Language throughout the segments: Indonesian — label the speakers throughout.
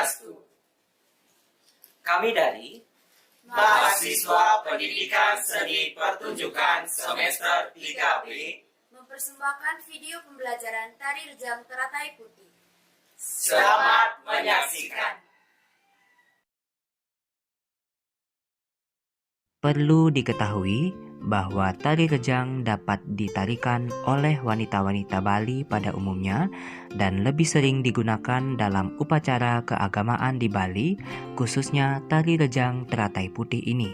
Speaker 1: Swastiastu.
Speaker 2: Kami dari
Speaker 1: Mahasiswa Pendidikan Seni Pertunjukan semester 3B
Speaker 3: mempersembahkan video pembelajaran Tari Rejang Teratai Putih.
Speaker 1: Selamat menyaksikan.
Speaker 4: Perlu diketahui bahwa tari rejang dapat ditarikan oleh wanita-wanita Bali pada umumnya dan lebih sering digunakan dalam upacara keagamaan di Bali, khususnya tari rejang Teratai Putih ini.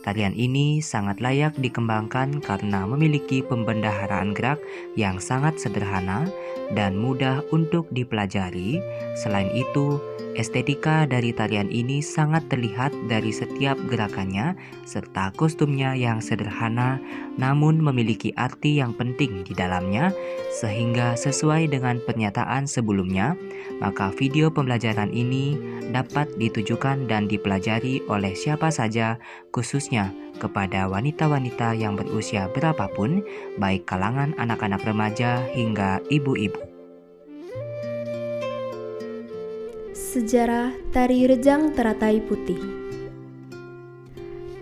Speaker 4: Tarian ini sangat layak dikembangkan karena memiliki pembendaharaan gerak yang sangat sederhana dan mudah untuk dipelajari. Selain itu, estetika dari tarian ini sangat terlihat dari setiap gerakannya serta kostumnya yang sederhana namun memiliki arti yang penting di dalamnya, sehingga sesuai dengan pernyataan sebelumnya, maka video pembelajaran ini dapat ditujukan dan dipelajari oleh siapa saja, khususnya kepada wanita-wanita yang berusia berapapun, baik kalangan anak-anak remaja hingga ibu-ibu.
Speaker 3: Sejarah Tari Rejang Teratai Putih.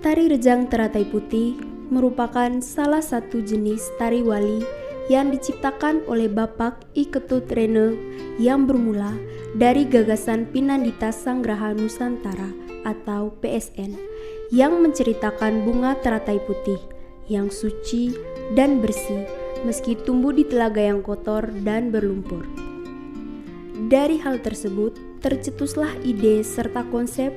Speaker 3: Tari Rejang Teratai Putih merupakan salah satu jenis tari wali yang diciptakan oleh Bapak I Ketut Rene yang bermula dari gagasan Pinandita Sanggraha Nusantara atau PSN yang menceritakan bunga teratai putih yang suci dan bersih meski tumbuh di telaga yang kotor dan berlumpur. Dari hal tersebut, tercetuslah ide serta konsep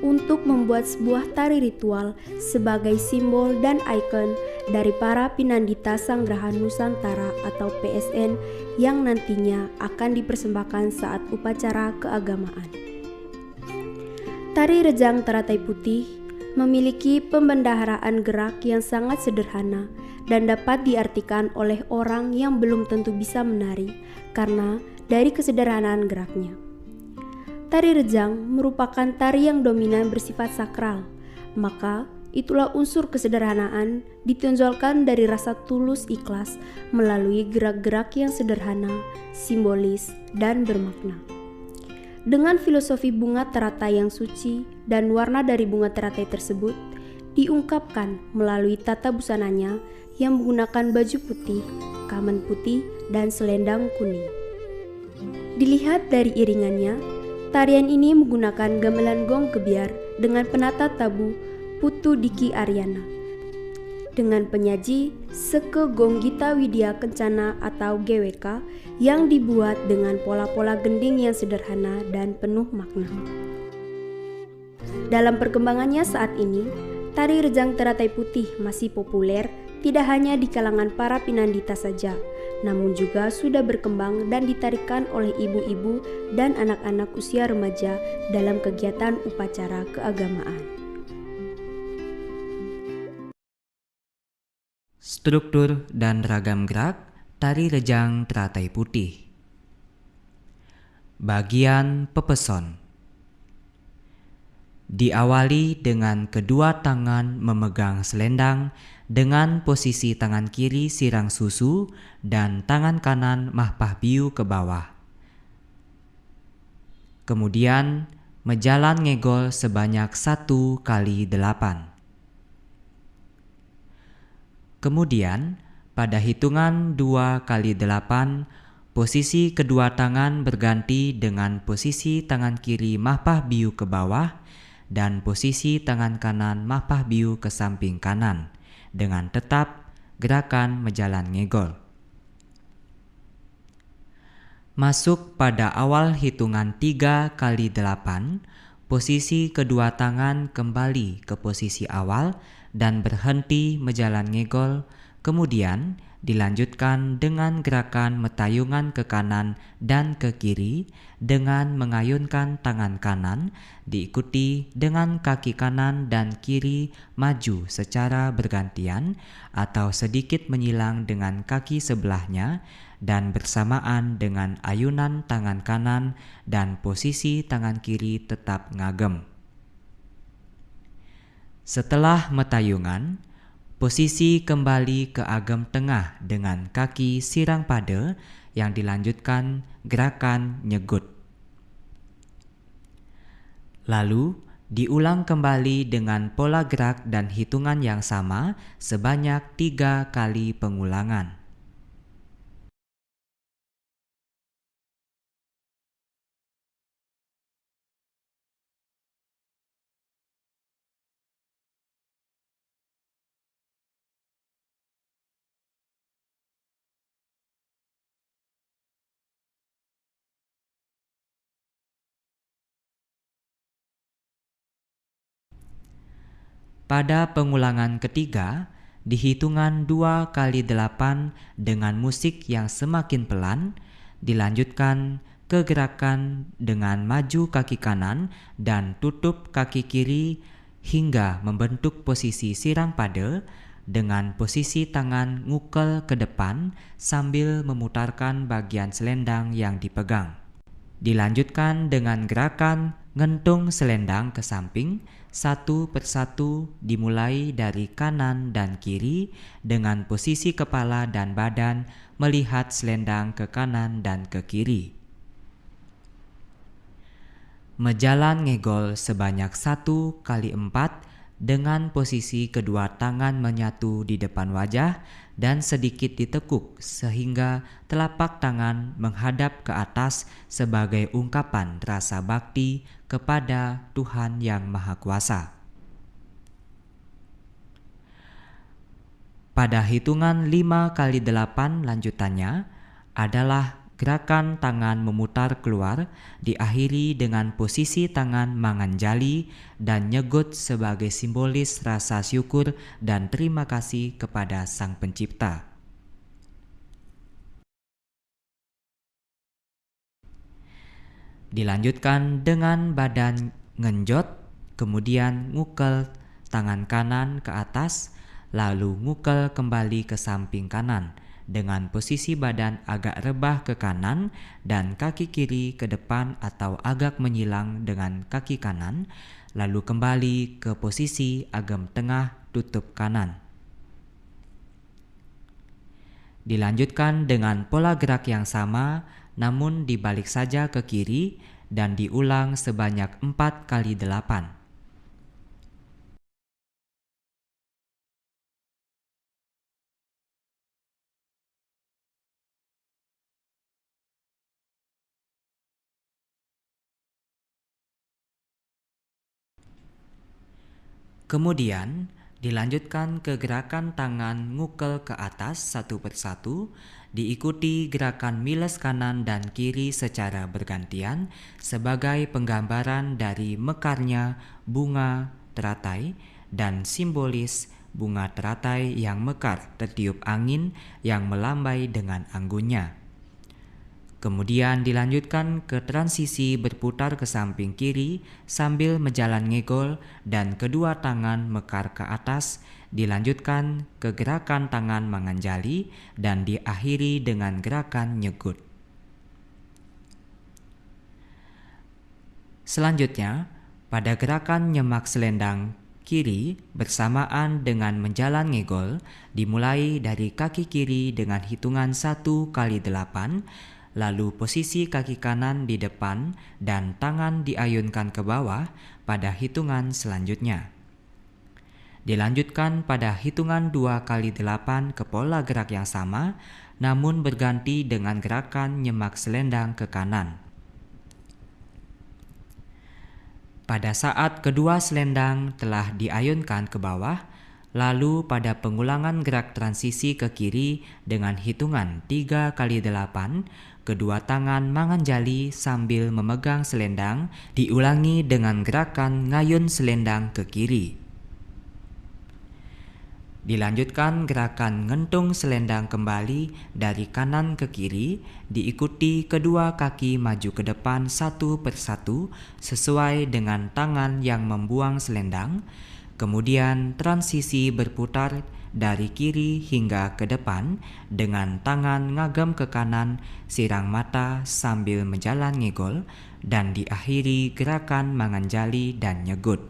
Speaker 3: untuk membuat sebuah tari ritual sebagai simbol dan ikon dari para Pinandita Sanggraha Nusantara atau PSN yang nantinya akan dipersembahkan saat upacara keagamaan. Tari Rejang Teratai Putih memiliki pembendaharaan gerak yang sangat sederhana dan dapat diartikan oleh orang yang belum tentu bisa menari karena dari kesederhanaan geraknya. Tari rejang merupakan tari yang dominan bersifat sakral, maka itulah unsur kesederhanaan ditonjolkan dari rasa tulus ikhlas melalui gerak-gerak yang sederhana, simbolis, dan bermakna. Dengan filosofi bunga teratai yang suci dan warna dari bunga teratai tersebut diungkapkan melalui tata busananya yang menggunakan baju putih, kamen putih, dan selendang kuning. Dilihat dari iringannya, tarian ini menggunakan gamelan gong kebiar dengan penata tabu Putu Diki Aryana dengan penyaji Seke Gonggita Widya Kencana atau GWK yang dibuat dengan pola-pola gending yang sederhana dan penuh makna. Dalam perkembangannya saat ini, tari rejang teratai putih masih populer tidak hanya di kalangan para Pinandita saja, namun juga sudah berkembang dan ditarikan oleh ibu-ibu dan anak-anak usia remaja dalam kegiatan upacara keagamaan.
Speaker 4: Struktur dan ragam gerak tari rejang teratai putih. Bagian pepeson. Diawali dengan kedua tangan memegang selendang dengan posisi tangan kiri sirang susu dan tangan kanan mahpah biu ke bawah. Kemudian menjalan ngegol sebanyak 1 kali 8. Kemudian pada hitungan 2 kali 8, posisi kedua tangan berganti dengan posisi tangan kiri mahpah biu ke bawah dan posisi tangan kanan mahpah biu ke samping kanan dengan tetap gerakan menjalan ngegol. Masuk pada awal hitungan 3 kali 8, posisi kedua tangan kembali ke posisi awal dan berhenti menjalan ngegol, kemudian dilanjutkan dengan gerakan metayungan ke kanan dan ke kiri dengan mengayunkan tangan kanan, diikuti dengan kaki kanan dan kiri maju secara bergantian atau sedikit menyilang dengan kaki sebelahnya dan bersamaan dengan ayunan tangan kanan dan posisi tangan kiri tetap ngagem. Setelah metayungan, posisi kembali ke agem tengah dengan kaki sirang pada yang dilanjutkan gerakan nyegut. Lalu, diulang kembali dengan pola gerak dan hitungan yang sama sebanyak 3 kali pengulangan. Pada pengulangan ketiga, di hitungan 2 kali 8 dengan musik yang semakin pelan, dilanjutkan ke gerakan dengan maju kaki kanan dan tutup kaki kiri hingga membentuk posisi sirang pada dengan posisi tangan ngukel ke depan sambil memutarkan bagian selendang yang dipegang. Dilanjutkan dengan gerakan ngentung selendang ke samping satu persatu dimulai dari kanan dan kiri dengan posisi kepala dan badan melihat selendang ke kanan dan ke kiri. Mejalan ngegol sebanyak 1 kali 4 dengan posisi kedua tangan menyatu di depan wajah dan sedikit ditekuk sehingga telapak tangan menghadap ke atas sebagai ungkapan rasa bakti kepada Tuhan Yang Maha Kuasa. Pada hitungan 5 kali 8 lanjutannya adalah gerakan tangan memutar keluar diakhiri dengan posisi tangan manganjali dan nyegut sebagai simbolis rasa syukur dan terima kasih kepada Sang Pencipta. Dilanjutkan dengan badan ngenjot, kemudian ngukel tangan kanan ke atas, lalu ngukel kembali ke samping kanan dengan posisi badan agak rebah ke kanan dan kaki kiri ke depan atau agak menyilang dengan kaki kanan, lalu kembali ke posisi agam tengah tutup kanan. Dilanjutkan dengan pola gerak yang sama, namun dibalik saja ke kiri dan diulang sebanyak 4 kali 8. Kemudian dilanjutkan ke gerakan tangan ngukel ke atas satu persatu, diikuti gerakan miles kanan dan kiri secara bergantian sebagai penggambaran dari mekarnya bunga teratai dan simbolis bunga teratai yang mekar tertiup angin yang melambai dengan anggunnya. Kemudian dilanjutkan ke transisi berputar ke samping kiri sambil menjalan ngegol dan kedua tangan mekar ke atas, dilanjutkan ke gerakan tangan manganjali dan diakhiri dengan gerakan nyegut. Selanjutnya, pada gerakan nyemak selendang kiri bersamaan dengan menjalan ngegol dimulai dari kaki kiri dengan hitungan 1 kali 8, lalu posisi kaki kanan di depan dan tangan diayunkan ke bawah pada hitungan selanjutnya. Dilanjutkan pada hitungan 2 kali 8 ke pola gerak yang sama, namun berganti dengan gerakan nyemak selendang ke kanan. Pada saat kedua selendang telah diayunkan ke bawah, lalu pada pengulangan gerak transisi ke kiri dengan hitungan 3 kali 8, kedua tangan manganjali sambil memegang selendang diulangi dengan gerakan ngayun selendang ke kiri. Dilanjutkan gerakan ngentung selendang kembali dari kanan ke kiri, diikuti kedua kaki maju ke depan satu persatu sesuai dengan tangan yang membuang selendang, kemudian transisi berputar dari kiri hingga ke depan dengan tangan ngagem ke kanan, sirang mata sambil menjalan ngegol, dan diakhiri gerakan manganjali dan nyegut.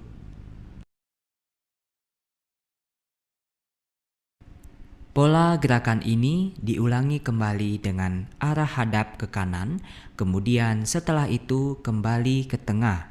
Speaker 4: Pola gerakan ini diulangi kembali dengan arah hadap ke kanan, kemudian setelah itu kembali ke tengah.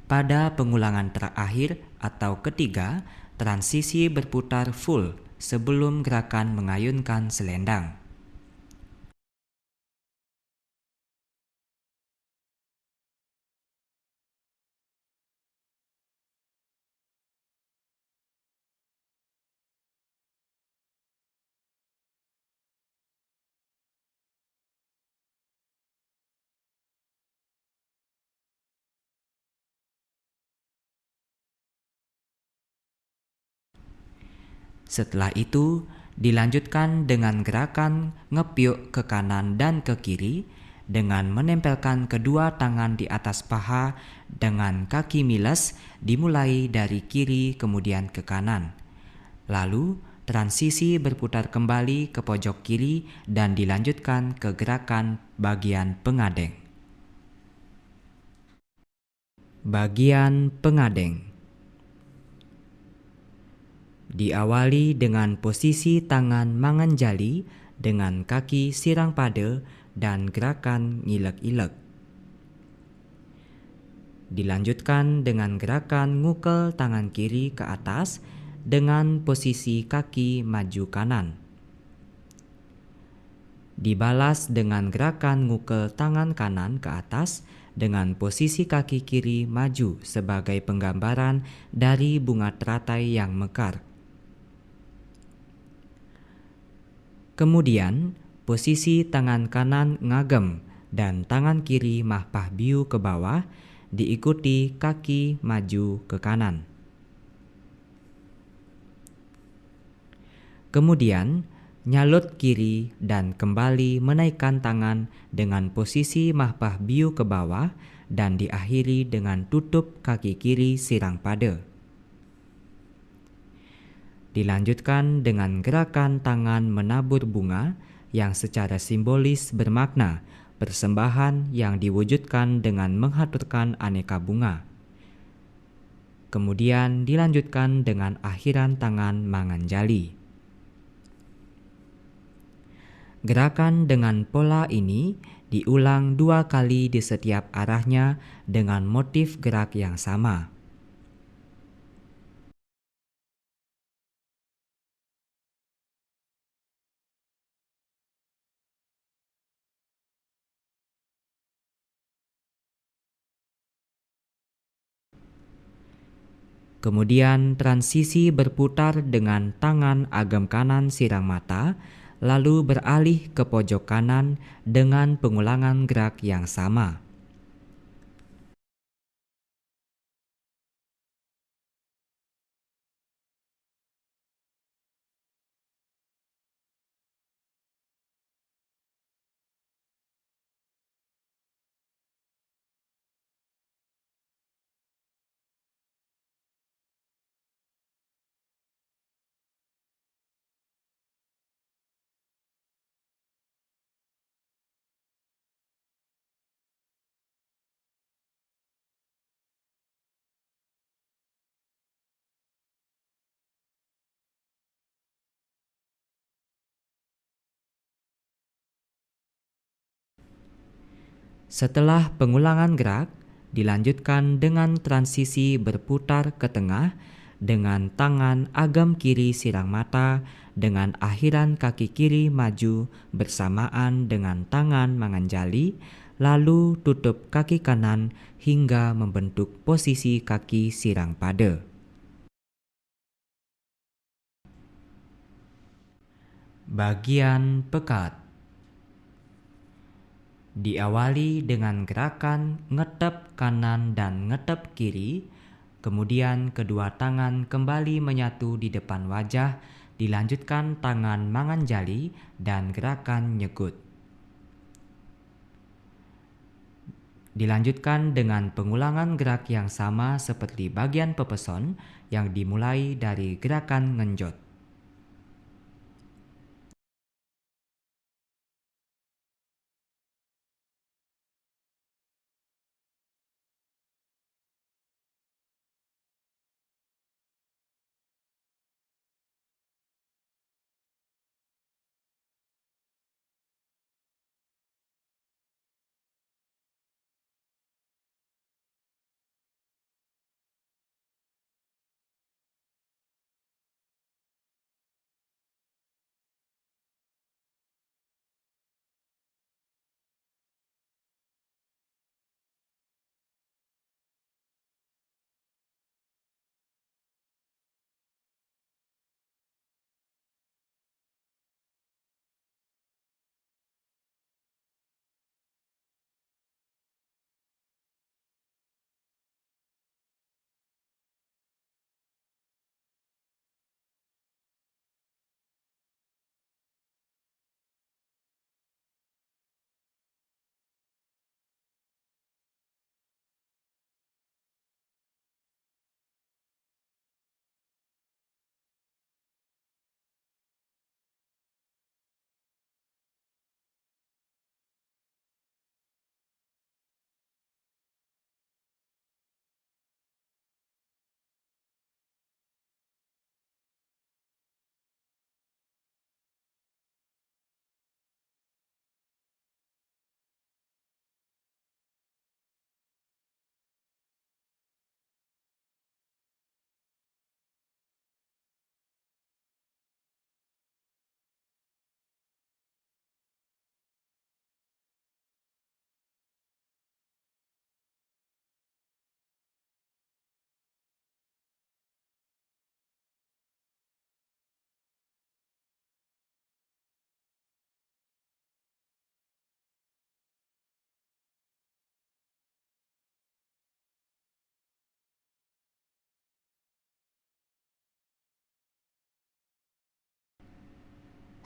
Speaker 4: Pada pengulangan terakhir atau ketiga, transisi berputar full sebelum gerakan mengayunkan selendang. Setelah itu, dilanjutkan dengan gerakan ngepiuk ke kanan dan ke kiri dengan menempelkan kedua tangan di atas paha dengan kaki miles dimulai dari kiri kemudian ke kanan. Lalu, transisi berputar kembali ke pojok kiri dan dilanjutkan ke gerakan bagian pengadeng. Bagian pengadeng diawali dengan posisi tangan manganjali dengan kaki sirang pada dan gerakan ngilek-ilek. Dilanjutkan dengan gerakan ngukel tangan kiri ke atas dengan posisi kaki maju kanan. Dibalas dengan gerakan ngukel tangan kanan ke atas dengan posisi kaki kiri maju sebagai penggambaran dari bunga teratai yang mekar. Kemudian, posisi tangan kanan ngagem dan tangan kiri mahpah biu ke bawah diikuti kaki maju ke kanan. Kemudian, nyalut kiri dan kembali menaikkan tangan dengan posisi mahpah biu ke bawah dan diakhiri dengan tutup kaki kiri sirang pada. Dilanjutkan dengan gerakan tangan menabur bunga yang secara simbolis bermakna persembahan yang diwujudkan dengan menghaturkan aneka bunga. Kemudian dilanjutkan dengan akhiran tangan manganjali. Gerakan dengan pola ini diulang 2 kali di setiap arahnya dengan motif gerak yang sama. Kemudian transisi berputar dengan tangan agam kanan sirang mata, lalu beralih ke pojok kanan dengan pengulangan gerak yang sama. Setelah pengulangan gerak, dilanjutkan dengan transisi berputar ke tengah dengan tangan agam kiri sirang mata dengan akhiran kaki kiri maju bersamaan dengan tangan manganjali, lalu tutup kaki kanan hingga membentuk posisi kaki sirang pada. Bagian pekat diawali dengan gerakan ngetep kanan dan ngetep kiri, kemudian kedua tangan kembali menyatu di depan wajah, dilanjutkan tangan manganjali dan gerakan nyekut. Dilanjutkan dengan pengulangan gerak yang sama seperti bagian pepeson yang dimulai dari gerakan ngenjot.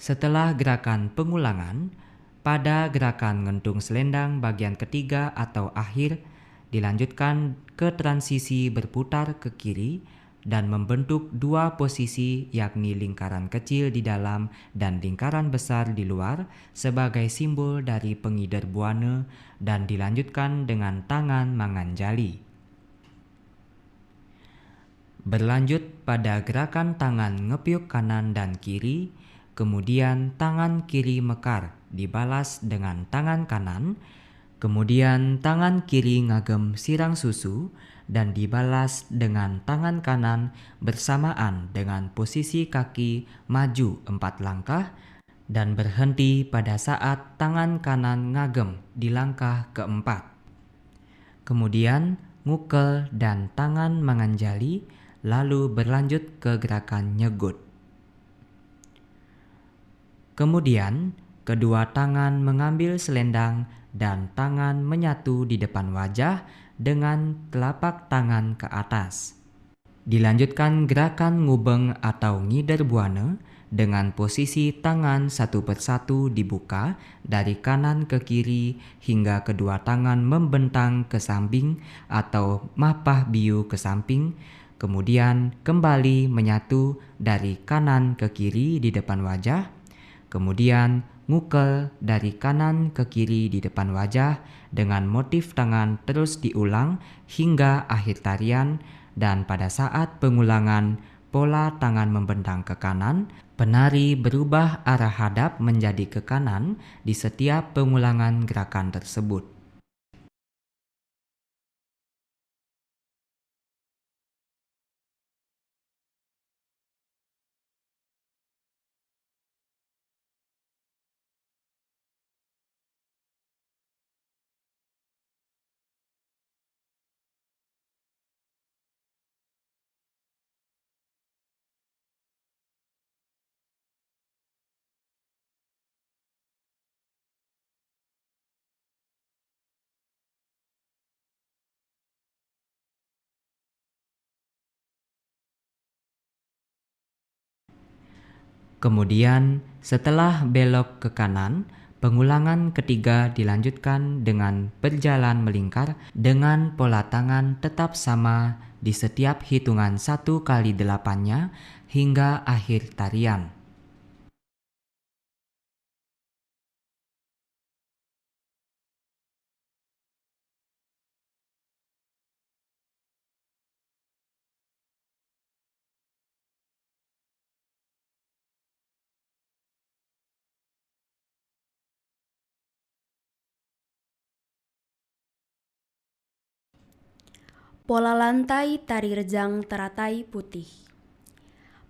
Speaker 4: Setelah gerakan pengulangan, pada gerakan ngentung selendang bagian ketiga atau akhir, dilanjutkan ke transisi berputar ke kiri dan membentuk dua posisi, yakni lingkaran kecil di dalam dan lingkaran besar di luar sebagai simbol dari pengidar buana, dan dilanjutkan dengan tangan manganjali. Berlanjut pada gerakan tangan ngepiuk kanan dan kiri, kemudian tangan kiri mekar dibalas dengan tangan kanan, kemudian tangan kiri ngagem sirang susu dan dibalas dengan tangan kanan bersamaan dengan posisi kaki maju 4 langkah dan berhenti pada saat tangan kanan ngagem di langkah keempat. Kemudian ngukel dan tangan manganjali, lalu berlanjut ke gerakan nyegut. Kemudian kedua tangan mengambil selendang dan tangan menyatu di depan wajah dengan telapak tangan ke atas. Dilanjutkan gerakan ngubeng atau ngider buana dengan posisi tangan satu persatu dibuka dari kanan ke kiri hingga kedua tangan membentang ke samping atau mapah biu ke samping, kemudian kembali menyatu dari kanan ke kiri di depan wajah, kemudian ngukel dari kanan ke kiri di depan wajah dengan motif tangan terus diulang hingga akhir tarian, dan pada saat pengulangan pola tangan membentang ke kanan, penari berubah arah hadap menjadi ke kanan di setiap pengulangan gerakan tersebut. Kemudian setelah belok ke kanan, pengulangan ketiga dilanjutkan dengan berjalan melingkar dengan pola tangan tetap sama di setiap hitungan 1x8-nya hingga akhir tarian.
Speaker 3: Pola lantai tari rejang teratai putih.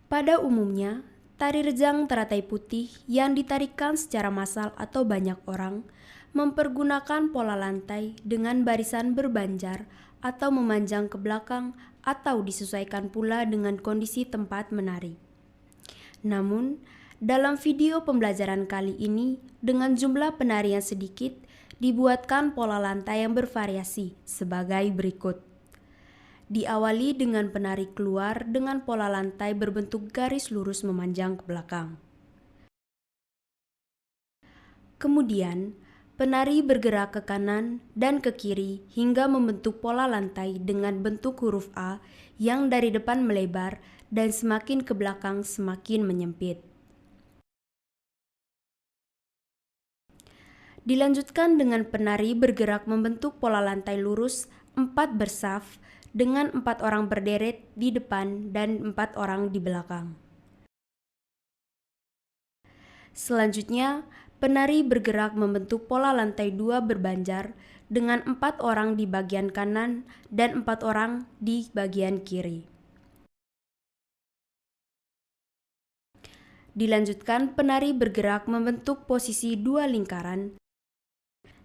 Speaker 3: Pada umumnya, tari rejang teratai putih yang ditarikan secara massal atau banyak orang mempergunakan pola lantai dengan barisan berbanjar atau memanjang ke belakang atau disesuaikan pula dengan kondisi tempat menari. Namun, dalam video pembelajaran kali ini dengan jumlah penari yang sedikit, dibuatkan pola lantai yang bervariasi sebagai berikut. Diawali dengan penari keluar dengan pola lantai berbentuk garis lurus memanjang ke belakang. Kemudian, penari bergerak ke kanan dan ke kiri hingga membentuk pola lantai dengan bentuk huruf A yang dari depan melebar dan semakin ke belakang semakin menyempit. Dilanjutkan dengan penari bergerak membentuk pola lantai lurus 4 bersaf dengan 4 orang berderet di depan dan 4 orang di belakang. Selanjutnya, penari bergerak membentuk pola lantai 2 berbanjar dengan 4 orang di bagian kanan dan 4 orang di bagian kiri. Dilanjutkan penari bergerak membentuk posisi 2 lingkaran,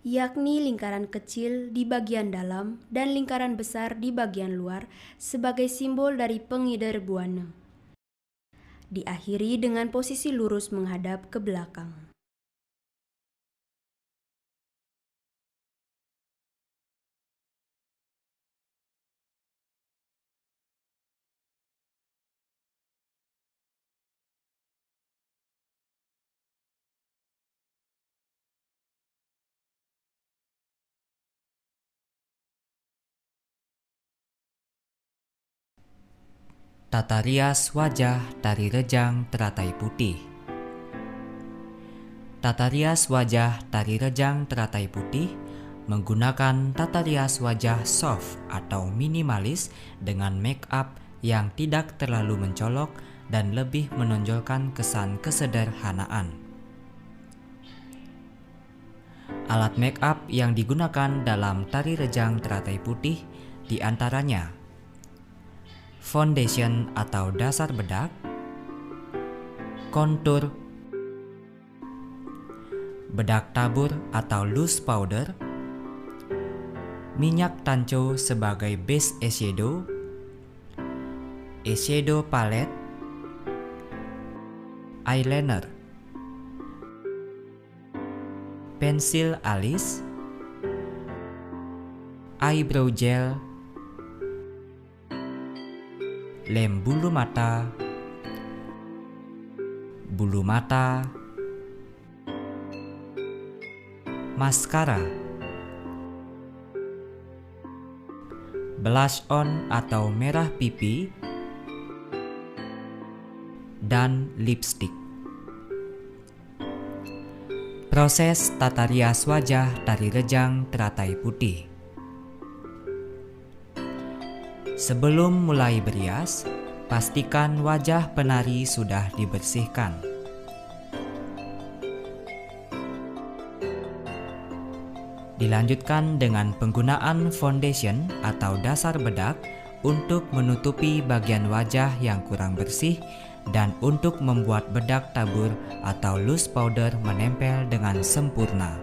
Speaker 3: yakni lingkaran kecil di bagian dalam dan lingkaran besar di bagian luar sebagai simbol dari pengidar buana. Diakhiri dengan posisi lurus menghadap ke belakang.
Speaker 4: Tata rias wajah tari rejang teratai putih. Tata rias wajah tari rejang teratai putih menggunakan tata rias wajah soft atau minimalis dengan make up yang tidak terlalu mencolok dan lebih menonjolkan kesan kesederhanaan. Alat make up yang digunakan dalam tari rejang teratai putih diantaranya foundation atau dasar bedak, kontur, bedak tabur atau loose powder, minyak tanco sebagai base eyeshadow, eyeshadow palette, eyeliner, pensil alis, eyebrow gel, lem bulu mata, maskara, blush on atau merah pipi, dan lipstick. Proses tata rias wajah tari rejang teratai putih. Sebelum mulai berias, pastikan wajah penari sudah dibersihkan. Dilanjutkan dengan penggunaan foundation atau dasar bedak untuk menutupi bagian wajah yang kurang bersih dan untuk membuat bedak tabur atau loose powder menempel dengan sempurna.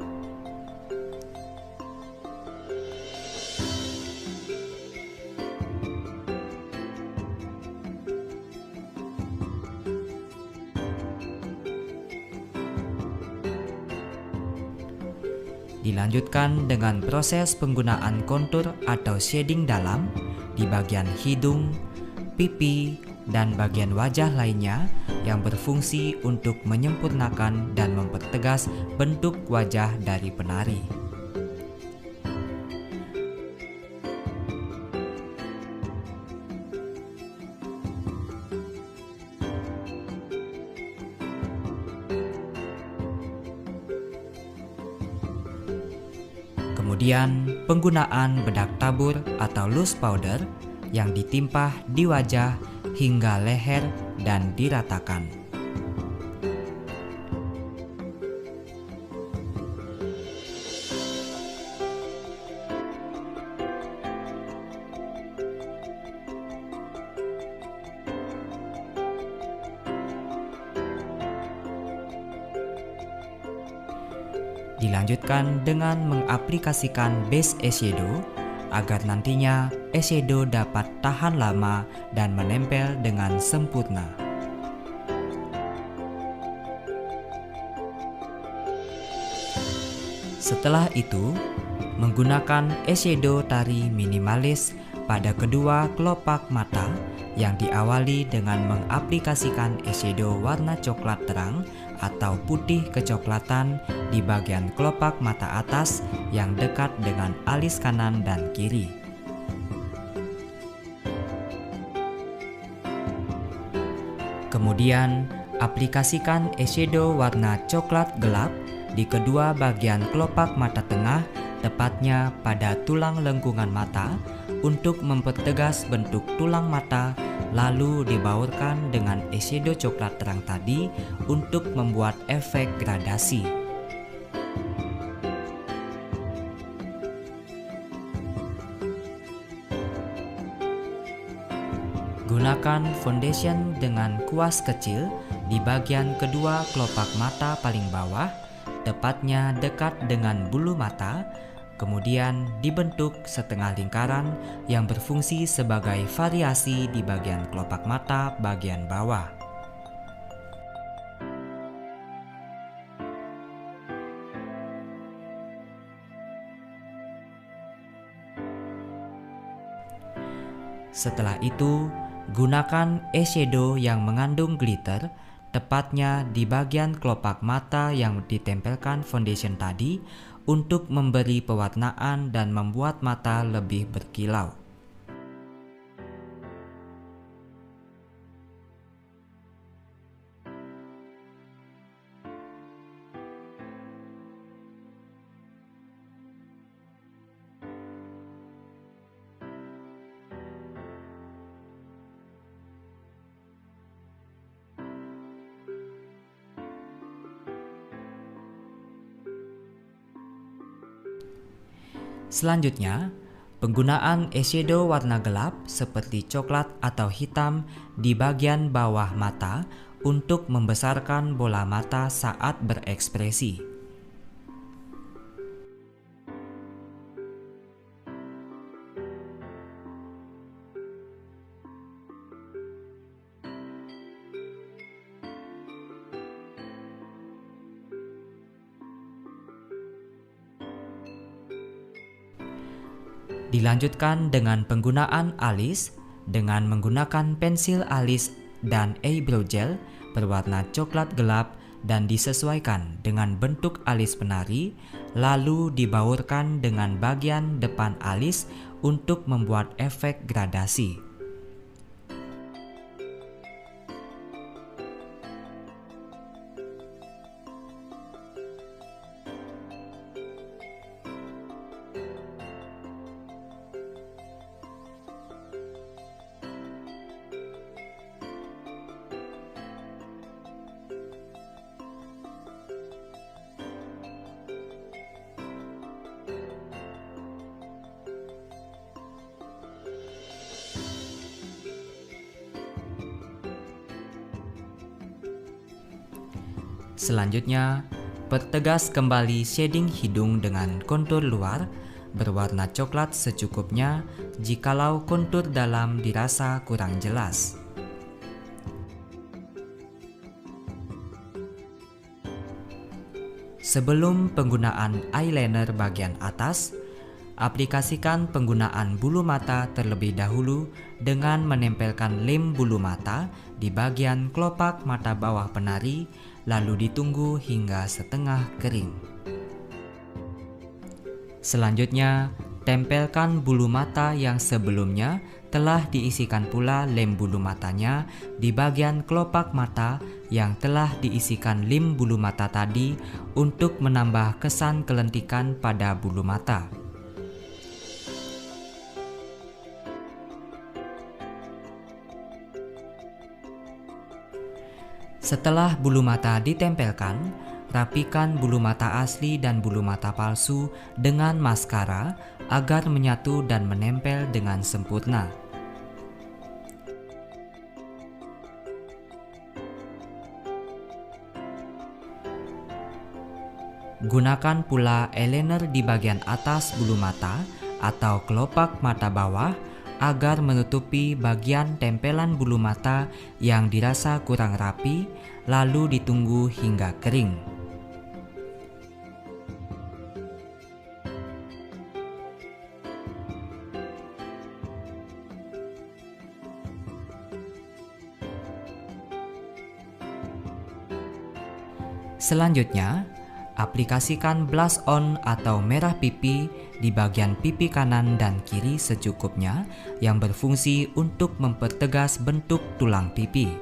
Speaker 4: Dilanjutkan dengan proses penggunaan kontur atau shading dalam di bagian hidung, pipi, dan bagian wajah lainnya yang berfungsi untuk menyempurnakan dan mempertegas bentuk wajah dari penari. Kemudian penggunaan bedak tabur atau loose powder yang ditimpah di wajah hingga leher dan diratakan. Dilanjutkan dengan mengaplikasikan base eyeshadow agar nantinya eyeshadow dapat tahan lama dan menempel dengan sempurna. Setelah itu, menggunakan eyeshadow tari minimalis pada kedua kelopak mata yang diawali dengan mengaplikasikan eyeshadow warna coklat terang atau putih kecoklatan di bagian kelopak mata atas yang dekat dengan alis kanan dan kiri. Kemudian, aplikasikan eyeshadow warna coklat gelap di kedua bagian kelopak mata tengah, tepatnya pada tulang lengkungan mata, untuk mempertegas bentuk tulang mata, lalu dibaurkan dengan eyeshadow coklat terang tadi untuk membuat efek gradasi. Gunakan foundation dengan kuas kecil di bagian kedua kelopak mata paling bawah, tepatnya dekat dengan bulu mata. Kemudian dibentuk setengah lingkaran yang berfungsi sebagai variasi di bagian kelopak mata bagian bawah. Setelah itu, gunakan eyeshadow yang mengandung glitter, tepatnya di bagian kelopak mata yang ditempelkan foundation tadi, untuk memberi pewarnaan dan membuat mata lebih berkilau. Selanjutnya, penggunaan eyeshadow warna gelap seperti coklat atau hitam di bagian bawah mata untuk membesarkan bola mata saat berekspresi. Dilanjutkan dengan penggunaan alis dengan menggunakan pensil alis dan eyebrow gel berwarna coklat gelap dan disesuaikan dengan bentuk alis penari, lalu dibaurkan dengan bagian depan alis untuk membuat efek gradasi. Selanjutnya, pertegas kembali shading hidung dengan kontur luar berwarna coklat secukupnya jikalau kontur dalam dirasa kurang jelas. Sebelum penggunaan eyeliner bagian atas, aplikasikan penggunaan bulu mata terlebih dahulu dengan menempelkan lem bulu mata di bagian kelopak mata bawah penari, lalu ditunggu hingga setengah kering. Selanjutnya, tempelkan bulu mata yang sebelumnya telah diisikan pula lem bulu matanya di bagian kelopak mata yang telah diisikan lem bulu mata tadi untuk menambah kesan kelentikan pada bulu mata. Setelah bulu mata ditempelkan, rapikan bulu mata asli dan bulu mata palsu dengan maskara agar menyatu dan menempel dengan sempurna. Gunakan pula eyeliner di bagian atas bulu mata atau kelopak mata bawah agar menutupi bagian tempelan bulu mata yang dirasa kurang rapi, lalu ditunggu hingga kering. Selanjutnya, aplikasikan blush on atau merah pipi di bagian pipi kanan dan kiri secukupnya yang berfungsi untuk mempertegas bentuk tulang pipi.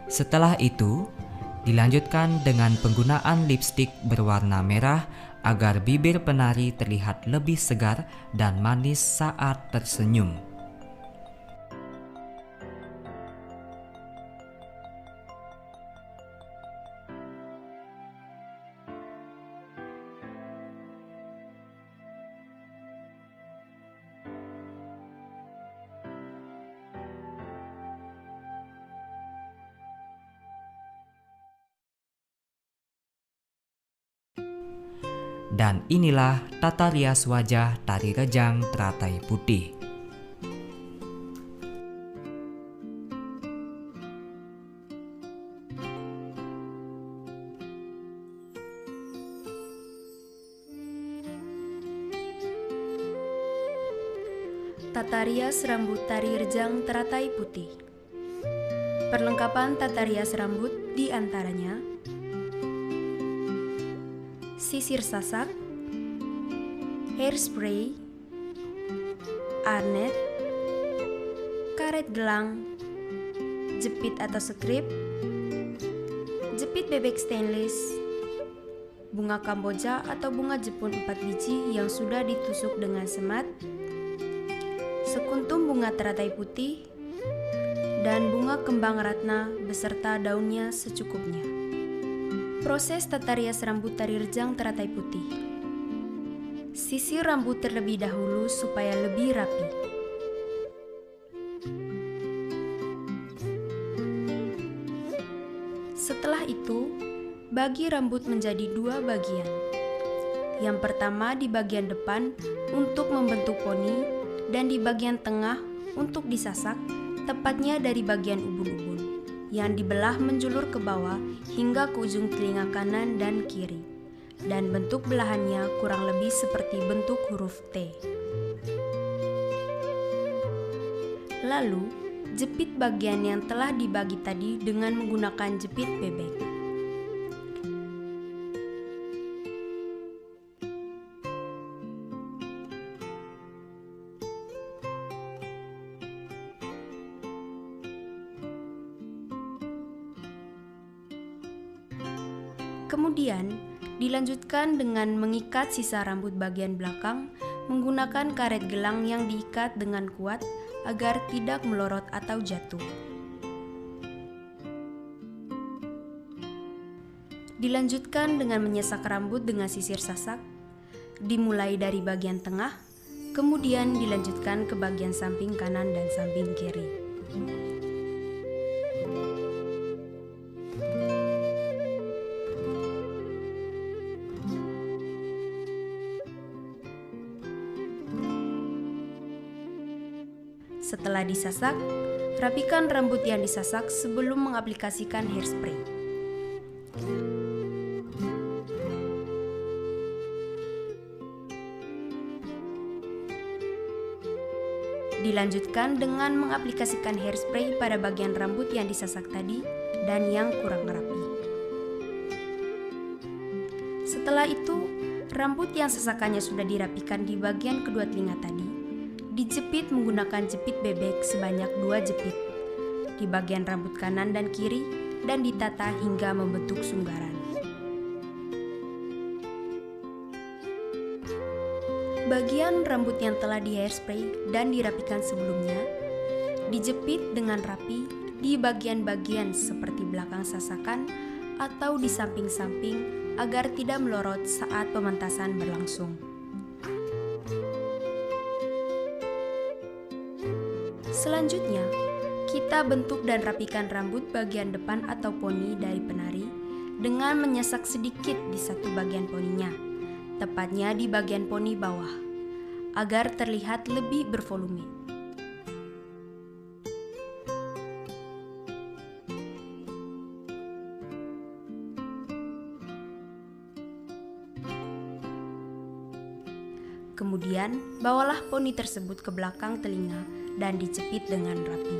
Speaker 4: Setelah itu, dilanjutkan dengan penggunaan lipstik berwarna merah agar bibir penari terlihat lebih segar dan manis saat tersenyum. Dan inilah tata rias wajah tari rejang teratai putih.
Speaker 3: Tata rias rambut tari rejang teratai putih. Perlengkapan tata rias rambut diantaranya sisir sasak, hairspray, arnet, karet gelang, jepit atau strip, jepit bebek stainless, bunga kamboja atau bunga Jepun 4 biji yang sudah ditusuk dengan semat, sekuntum bunga teratai putih, dan bunga kembang ratna beserta daunnya secukupnya. Proses tata rias rambut tari rejang teratai putih. Sisir rambut terlebih dahulu supaya lebih rapi. Setelah itu, bagi rambut menjadi 2 bagian. Yang pertama di bagian depan untuk membentuk poni dan di bagian tengah untuk disasak, tepatnya dari bagian ubun-ubun yang dibelah menjulur ke bawah hingga ke ujung telinga kanan dan kiri. Dan bentuk belahannya kurang lebih seperti bentuk huruf T. Lalu, jepit bagian yang telah dibagi tadi dengan menggunakan jepit bebek. Kemudian, dilanjutkan dengan mengikat sisa rambut bagian belakang menggunakan karet gelang yang diikat dengan kuat agar tidak melorot atau jatuh. Dilanjutkan dengan menyesak rambut dengan sisir sasak, dimulai dari bagian tengah, kemudian dilanjutkan ke bagian samping kanan dan samping kiri. Setelah disasak, rapikan rambut yang disasak sebelum mengaplikasikan hairspray. Dilanjutkan dengan mengaplikasikan hairspray pada bagian rambut yang disasak tadi dan yang kurang rapi. Setelah itu, rambut yang sasakannya sudah dirapikan di bagian kedua telinga tadi dijepit menggunakan jepit bebek sebanyak 2 jepit di bagian rambut kanan dan kiri dan ditata hingga membentuk sunggaran. Bagian rambut yang telah di hairspray dan dirapikan sebelumnya dijepit dengan rapi di bagian-bagian seperti belakang sasakan atau di samping-samping agar tidak melorot saat pementasan berlangsung. Selanjutnya, kita bentuk dan rapikan rambut bagian depan atau poni dari penari dengan menyesak sedikit di satu bagian poninya, tepatnya di bagian poni bawah, agar terlihat lebih bervolume. Kemudian, bawalah poni tersebut ke belakang telinga dan dijepit dengan rapi.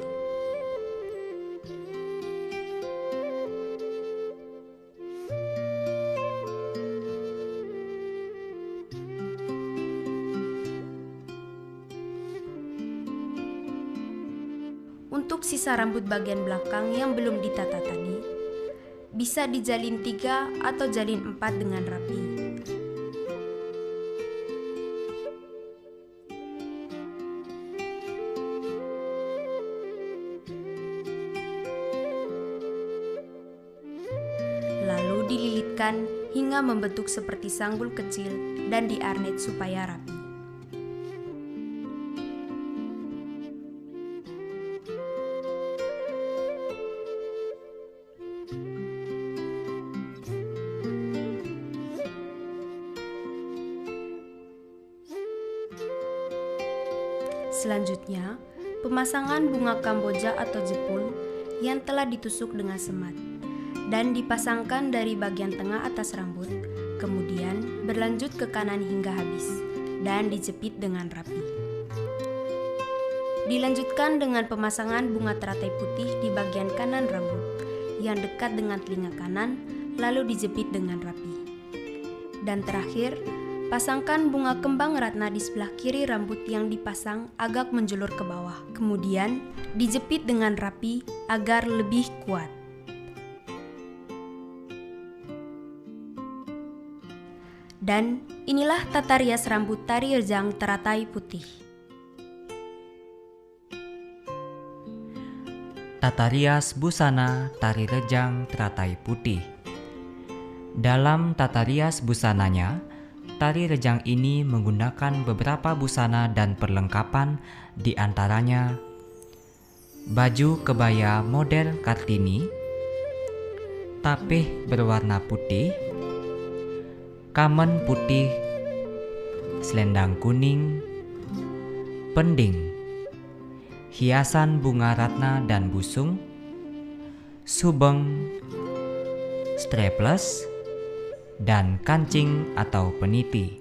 Speaker 3: Untuk sisa rambut bagian belakang yang belum ditata tadi, bisa dijalin 3 atau jalin 4 dengan rapi. Lalu dililitkan hingga membentuk seperti sanggul kecil dan diarnet supaya rapi. Selanjutnya, pemasangan bunga kamboja atau Jepun yang telah ditusuk dengan semat dan dipasangkan dari bagian tengah atas rambut, kemudian berlanjut ke kanan hingga habis dan dijepit dengan rapi. Dilanjutkan dengan pemasangan bunga teratai putih di bagian kanan rambut yang dekat dengan telinga kanan, lalu dijepit dengan rapi. Dan terakhir, pasangkan bunga kembang ratna di sebelah kiri rambut yang dipasang agak menjulur ke bawah. Kemudian dijepit dengan rapi agar lebih kuat. Dan inilah tata rias rambut tari rejang teratai putih.
Speaker 4: Tata rias busana tari rejang teratai putih. Dalam tata rias busananya, tari rejang ini menggunakan beberapa busana dan perlengkapan, di antaranya baju kebaya model Kartini, tapih berwarna putih, kamen putih, selendang kuning, pending, hiasan bunga ratna dan busung, subeng, strapless, dan kancing atau peniti.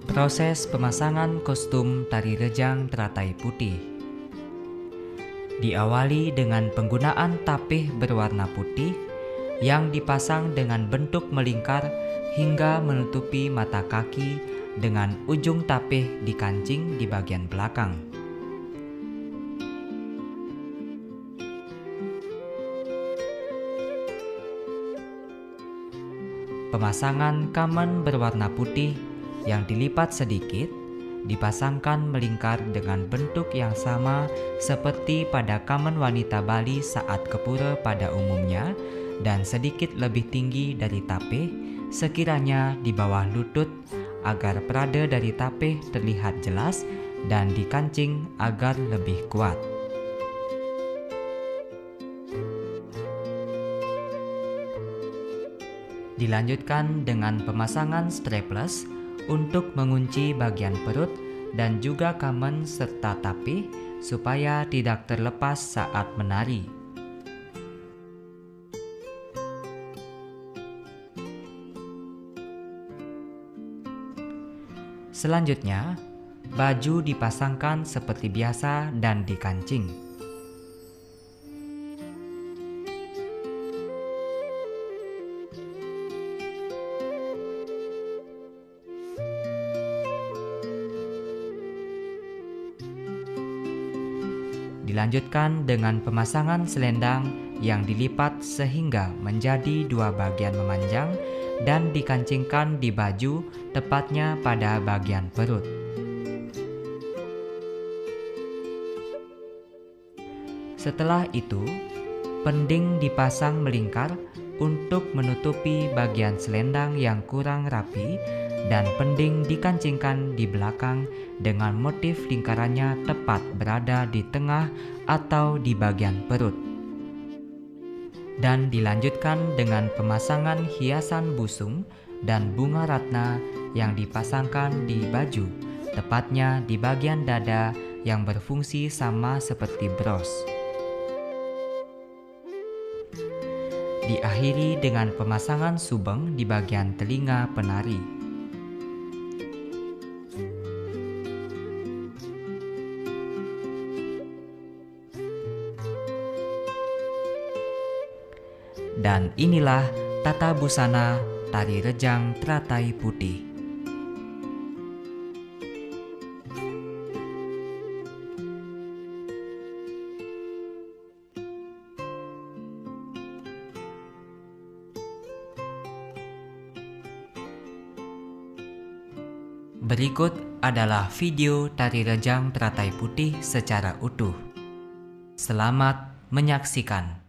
Speaker 4: Proses pemasangan kostum tari rejang teratai putih diawali dengan penggunaan tapih berwarna putih yang dipasang dengan bentuk melingkar hingga menutupi mata kaki dengan ujung tapih dikancing di bagian belakang. Pemasangan kamen berwarna putih yang dilipat sedikit dipasangkan melingkar dengan bentuk yang sama seperti pada kamen wanita Bali saat kepura pada umumnya dan sedikit lebih tinggi dari tapih, sekiranya di bawah lutut agar perada dari tapih terlihat jelas dan dikancing agar lebih kuat. Dilanjutkan dengan pemasangan strapless untuk mengunci bagian perut dan juga kamen serta tapih supaya tidak terlepas saat menari. Selanjutnya, baju dipasangkan seperti biasa dan dikancing. Dilanjutkan dengan pemasangan selendang yang dilipat sehingga menjadi dua bagian memanjang dan dikancingkan di baju, tepatnya pada bagian perut. Setelah itu, pending dipasang melingkar untuk menutupi bagian selendang yang kurang rapi dan pending dikancingkan di belakang dengan motif lingkarannya tepat berada di tengah atau di bagian perut. Dan dilanjutkan dengan pemasangan hiasan busung dan bunga ratna yang dipasangkan di baju, tepatnya di bagian dada yang berfungsi sama seperti bros. Diakhiri dengan pemasangan subeng di bagian telinga penari. Dan inilah tata busana tari rejang teratai putih. Berikut adalah video tari rejang teratai putih secara utuh. Selamat menyaksikan.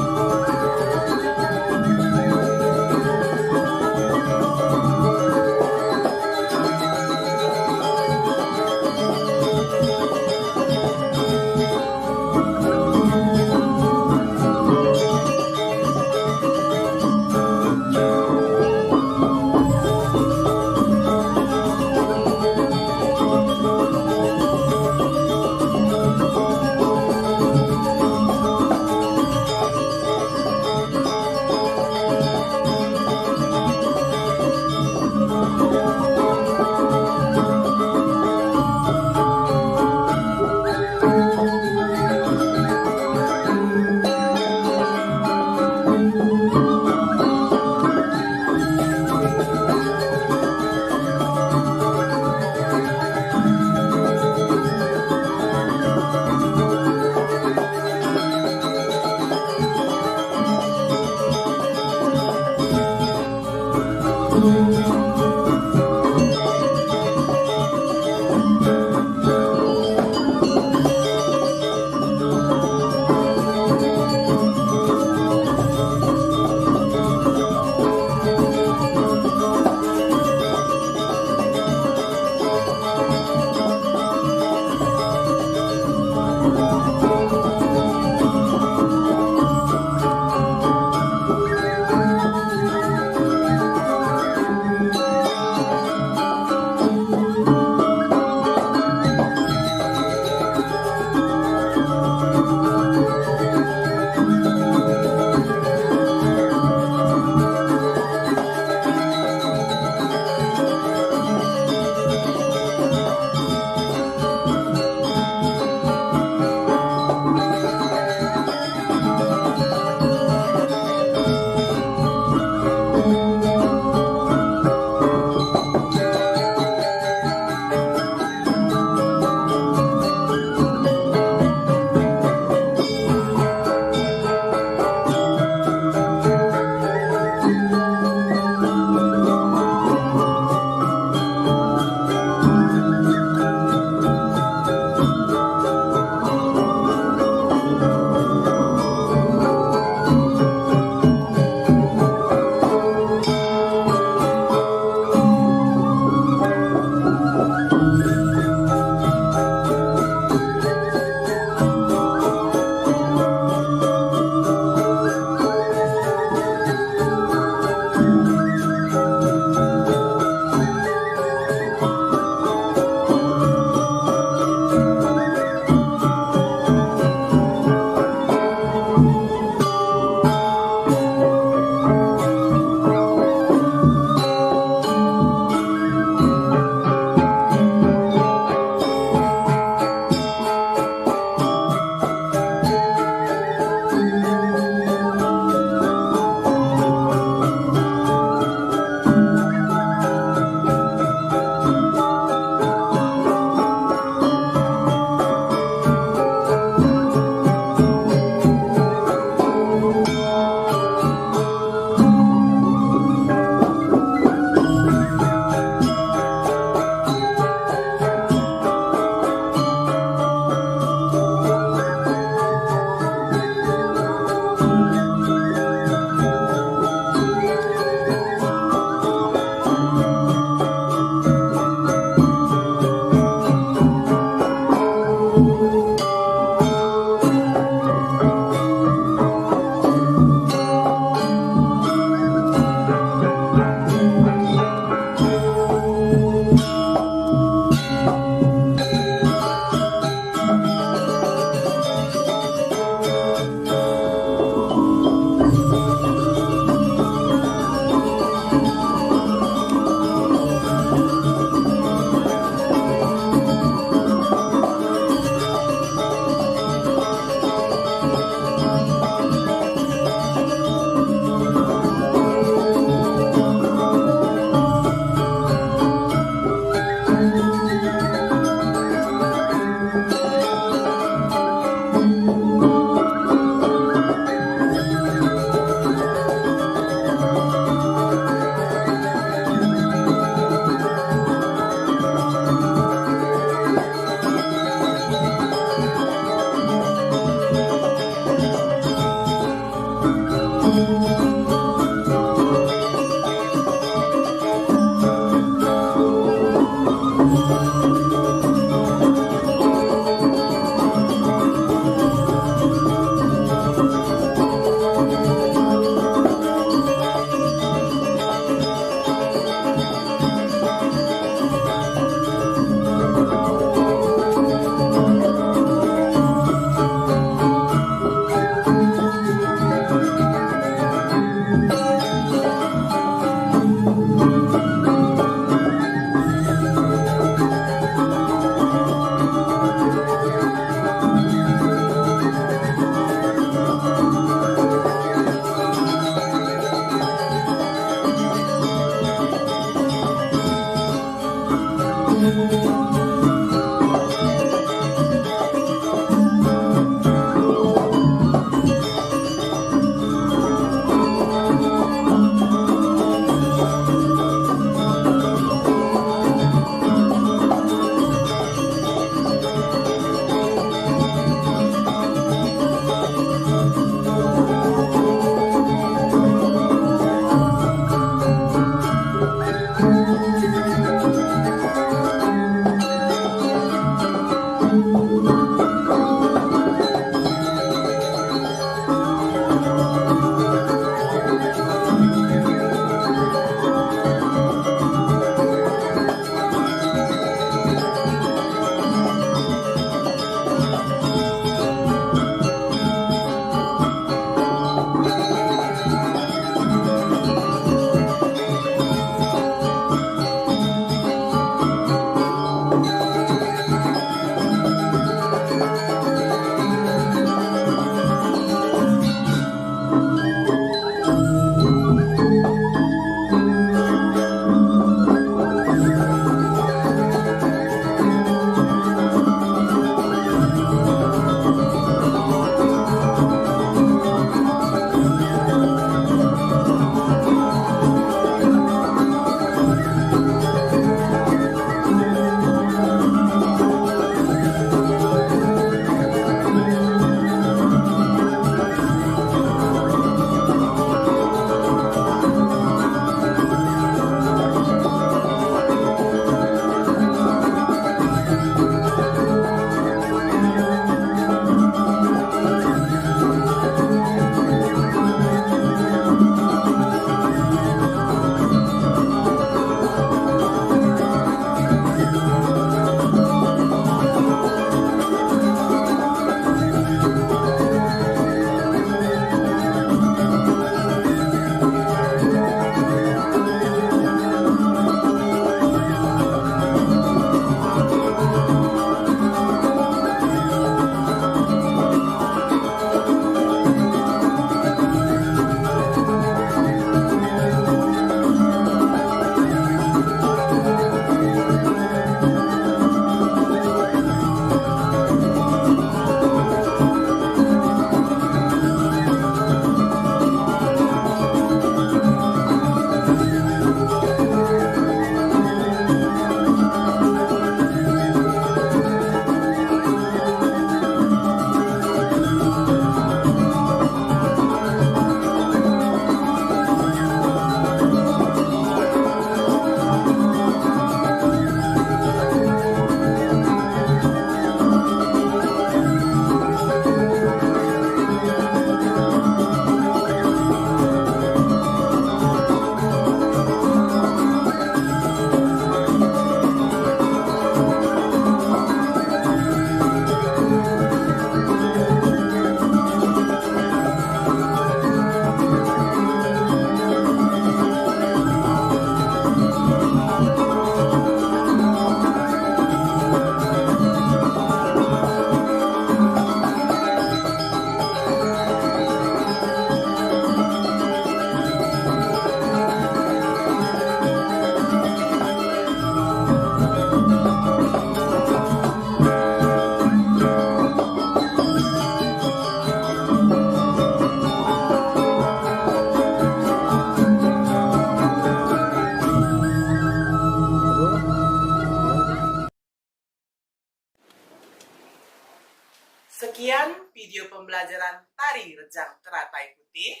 Speaker 1: video pembelajaran tari rejang teratai putih.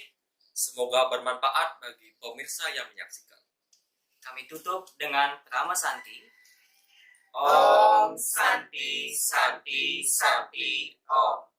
Speaker 5: Semoga bermanfaat bagi pemirsa yang menyaksikan.
Speaker 2: Kami tutup dengan Rama Santi.
Speaker 1: Om Santi Santi Santi Om.